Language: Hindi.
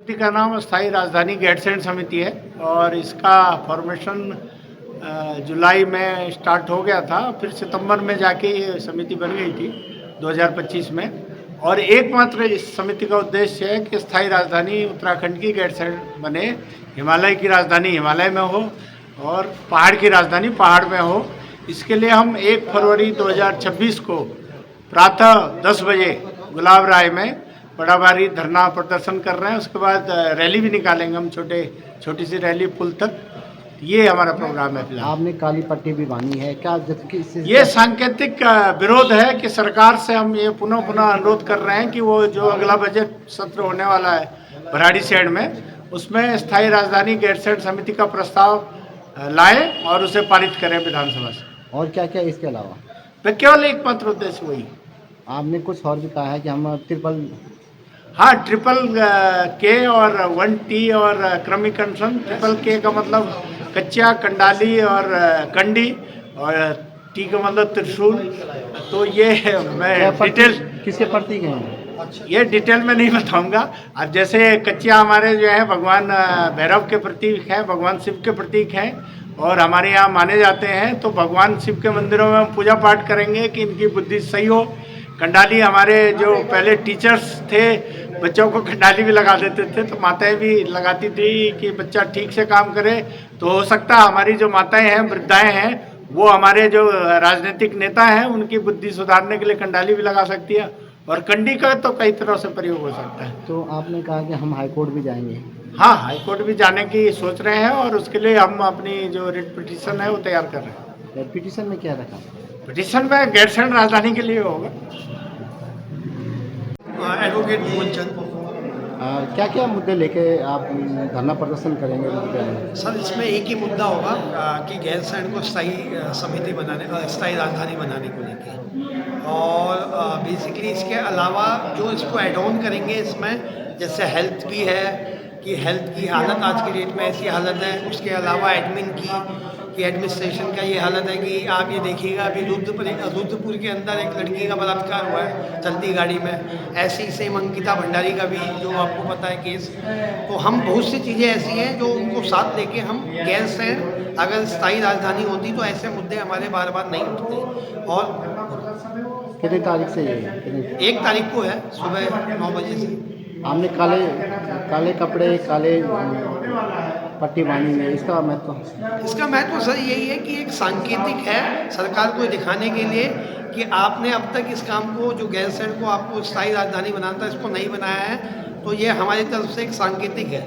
समिति का नाम स्थायी राजधानी गैरसैंण समिति है और इसका फॉर्मेशन जुलाई में स्टार्ट हो गया था। फिर सितंबर में जाके ये समिति बन गई थी 2025 में। और एकमात्र इस समिति का उद्देश्य है कि स्थायी राजधानी उत्तराखंड की गैरसैंण बने, हिमालय की राजधानी हिमालय में हो और पहाड़ की राजधानी पहाड़ में हो। इसके लिए हम 1 फरवरी 2026 को प्रातः 10 बजे गुलाब राय में बड़ा भारी धरना प्रदर्शन कर रहे हैं। उसके बाद रैली भी निकालेंगे हम, छोटी सी रैली पुल तक। ये हमारा प्रोग्राम है फिलहाल। आपने काली पट्टी भी बांधी है क्या? जबकि ये सांकेतिक विरोध है कि सरकार से हम ये पुनः अनुरोध कर रहे हैं कि वो जो अगला बजट सत्र होने वाला है भराड़ीसैंण में, उसमें स्थायी राजधानी गैरसैंण समिति का प्रस्ताव लाए और उसे पारित करें विधानसभा से। और क्या क्या इसके अलावा? तो केवल एकमात्र उद्देश्य वही। आपने कुछ और भी कहा है कि हम ट्रिपल के और 1T और क्रमिक अनशन। ट्रिपल के का मतलब कच्चा, कंडाली और कंडी, और टी का मतलब त्रिशूल। तो ये मैं डिटेल किसके प्रतीक हैं? ये डिटेल में नहीं बताऊंगा। अब जैसे कच्चा हमारे जो है भगवान भैरव के प्रतीक हैं, भगवान शिव के प्रतीक हैं और हमारे यहाँ माने जाते हैं। तो भगवान शिव के मंदिरों में हम पूजा पाठ करेंगे कि इनकी बुद्धि सही हो। कंडाली हमारे जो पहले टीचर्स थे बच्चों को कंडाली भी लगा देते थे, तो माताएं भी लगाती थी कि बच्चा ठीक से काम करे। तो हो सकता है हमारी जो माताएं हैं, वृद्धाएं हैं, वो हमारे जो राजनीतिक नेता हैं उनकी बुद्धि सुधारने के लिए कंडाली भी लगा सकती है। और कंडी का तो कई तरह से प्रयोग हो सकता है। तो आपने कहा कि हम हाईकोर्ट भी जाएंगे। हाँ, हाईकोर्ट भी जाने की सोच रहे हैं और उसके लिए हम अपनी जो रिट पिटीशन है वो तैयार कर रहे हैं। पिटीशन में क्या रखा? पिटीशन में गैरसैंण राजधानी के लिए होगा। एडवोकेट मोहन चंद। क्या क्या मुद्दे लेके आप धरना प्रदर्शन करेंगे? सर, इसमें एक ही मुद्दा होगा कि गैरसैंण को स्थायी राजधानी बनाने को लेके, और बेसिकली इसके अलावा जो इसको एड ऑन करेंगे इसमें, जैसे हेल्थ की है कि हेल्थ की हालत आज की डेट में ऐसी हालत है। उसके अलावा एडमिन की एडमिनिस्ट्रेशन का ये हालत है कि आप ये देखिएगा अभी रुद्रपुर के अंदर एक लड़की का बलात्कार हुआ है चलती गाड़ी में। ऐसे ही सेम अंकिता भंडारी का भी जो आपको पता है केस। तो हम बहुत सी चीज़ें ऐसी हैं जो उनको साथ लेके हम गैरसैंण अगर स्थायी राजधानी होती तो ऐसे मुद्दे हमारे बार बार नहीं उठते। और कितनी तारीख से? 1 तारीख को है सुबह 9 बजे से। हमने काले कपड़े, काले पट्टी बांधी है, इसका महत्व सर यही है कि एक सांकेतिक है सरकार को दिखाने के लिए कि आपने अब तक इस काम को, जो गैरसैंण को आपको स्थायी राजधानी बनाना था, इसको नहीं बनाया है। तो ये हमारी तरफ से एक सांकेतिक है।